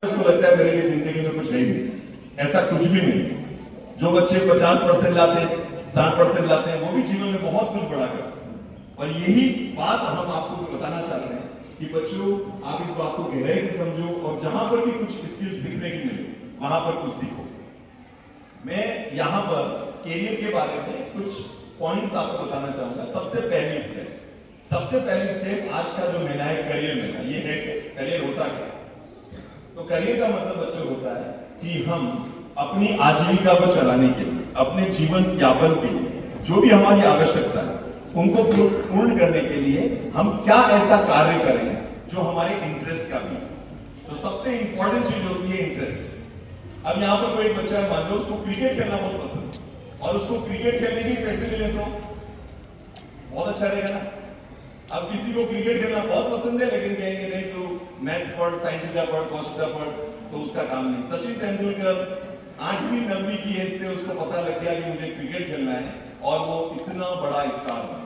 इसको लगता है मेरे लिए जिंदगी में कुछ है ही नहीं, ऐसा कुछ भी नहीं। जो बच्चे 50% लाते हैं, 60% लाते हैं, वो भी जीवन में बहुत कुछ बड़ा कर। और यही बात हम आपको बताना चाह रहे हैं कि बच्चों, आप इस बात को गहराई से समझो और जहां पर भी कुछ स्किल सीखने की मिले वहां पर कुछ सीखो। मैं यहां पर कैरियर के बारे में कुछ पॉइंट्स आपको बताना चाहूंगा। सबसे पहली स्टेप आज का जो मेला है करियर मेला, ये है कि करियर होता क्या। तो करियर का मतलब बच्चों होता है कि हम अपनी आजीविका को चलाने के लिए, अपने जीवन यापन के लिए जो भी हमारी आवश्यकता है उनको पूर्ण करने के लिए हम क्या ऐसा कार्य करें जो हमारे इंटरेस्ट का भी। तो सबसे इंपॉर्टेंट चीज होती है इंटरेस्ट। अब यहाँ पर कोई एक बच्चा है, मान लो उसको क्रिकेट खेलना बहुत पसंद है और उसको क्रिकेट खेलने के पैसे मिले तो बहुत अच्छा रहेगा ना। अब किसी को क्रिकेट खेलना बहुत पसंद है लेकिन कहेंगे नहीं तो मैथ्स पढ़, साइंस थीटा पढ़, कॉस थीटा पढ़, तो उसका काम नहीं। सचिन तेंदुलकर 8वीं 9वीं की एज से उसको पता लग गया कि मुझे क्रिकेट खेलना है और वो इतना बड़ा स्टार बना,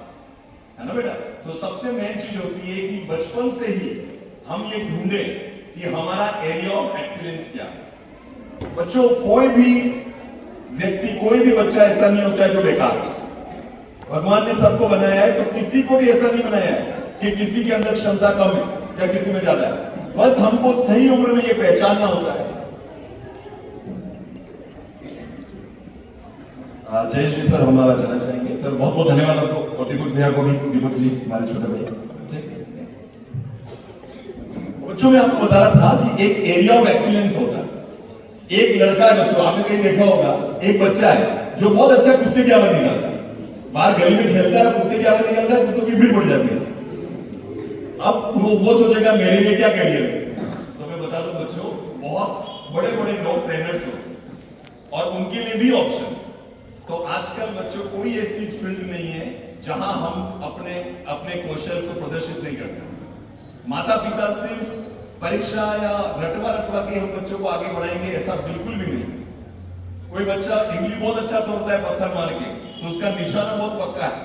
है ना बेटा। तो सबसे मेन चीज होती है कि बचपन से ही हम ये ढूंढे कि हमारा एरिया ऑफ एक्सीलेंस क्या है। बच्चों, कोई भी व्यक्ति, कोई भी बच्चा ऐसा नहीं होता है जो बेकार है। भगवान ने सबको बनाया है, तो किसी को भी ऐसा नहीं बनाया है कि किसी के अंदर क्षमता कम है या किसी में ज्यादा है। बस हमको सही उम्र में ये पहचानना होता है। जय श्री सर हमारा जाना चाहेंगे। सर बहुत बहुत धन्यवाद आपको और दीपक भैया को भी, दीपक जी हमारे छोटे भाई। बच्चों, मैं आपको बता रहा था कि एक एरिया ऑफ एक्सीलेंस होता है। एक लड़का है बच्चों, आपने कहीं देखा होगा, एक बच्चा है जो बहुत अच्छा कुत्ते की आवाज निकालता है, बाहर गली में खेलता है, कुत्ते की आवाज निकलता है, कुत्तों की भीड़ बढ़ जाती है। अब वो सोचेगा मेरे लिए क्या करियर है। तो मैं बता दूं बच्चों, बहुत बड़े बड़े डॉग ट्रेनर्स हो और उनके लिए भी ऑप्शन। तो आजकल बच्चों कोई ऐसी फील्ड नहीं है जहां हम अपने कौशल को प्रदर्शित नहीं कर सकते। माता पिता सिर्फ परीक्षा या रटवा के हम बच्चों को आगे बढ़ाएंगे ऐसा बिल्कुल भी नहीं। कोई बच्चा इमली बहुत अच्छा तोड़ता है पत्थर मार के, तो उसका निशाना बहुत पक्का है।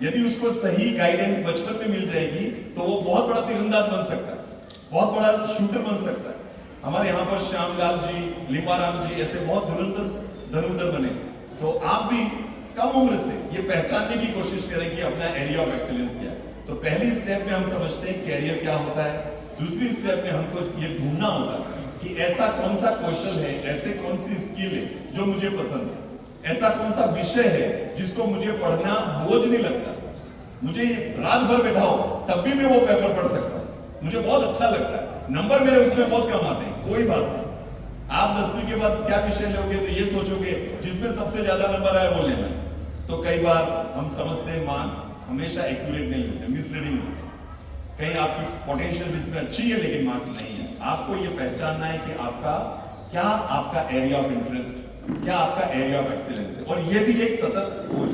यदि उसको सही गाइडेंस बचपन में मिल जाएगी तो वो बहुत बड़ा तीरंदाज बन सकता है, बहुत बड़ा शूटर बन सकता है। हमारे यहाँ पर श्यामलाल जी, लिंबाराम जी ऐसे बहुत धनुर्धर बने। तो आप भी कम उम्र से ये पहचानने की कोशिश करें कि अपना एरिया ऑफ एक्सीलेंस क्या है। तो पहली स्टेप में हम समझते हैं कैरियर क्या होता है। दूसरी स्टेप में हमको ये ढूंढना होता है कि ऐसा कौन सा कौशल है, ऐसे कौन सी स्किल है जो मुझे पसंद है, ऐसा कौन सा विषय है जिसको मुझे पढ़ना बोझ नहीं लगता। मुझे रात भर बैठा हो तब भी मैं वो पेपर पढ़ सकता हूँ, मुझे बहुत अच्छा लगता है। नंबर मेरे उसमें बहुत कम आते हैं, कोई बात नहीं। आप 10वीं के बाद क्या विषय लोगे तो ये सोचोगे जिसमें सबसे ज्यादा नंबर आया वो लेना है। तो कई बार हम समझते हैं मार्क्स हमेशा एक्यूरेट नहीं होते, मिसरीडिंग होते। कहीं आपकी पोटेंशियल इसमें अच्छी है लेकिन मार्क्स नहीं है। आपको ये पहचानना है कि आपका एरिया ऑफ इंटरेस्ट, क्या आपका एरिया ऑफ एक्सीलेंस है। और ये भी एक सतत खोज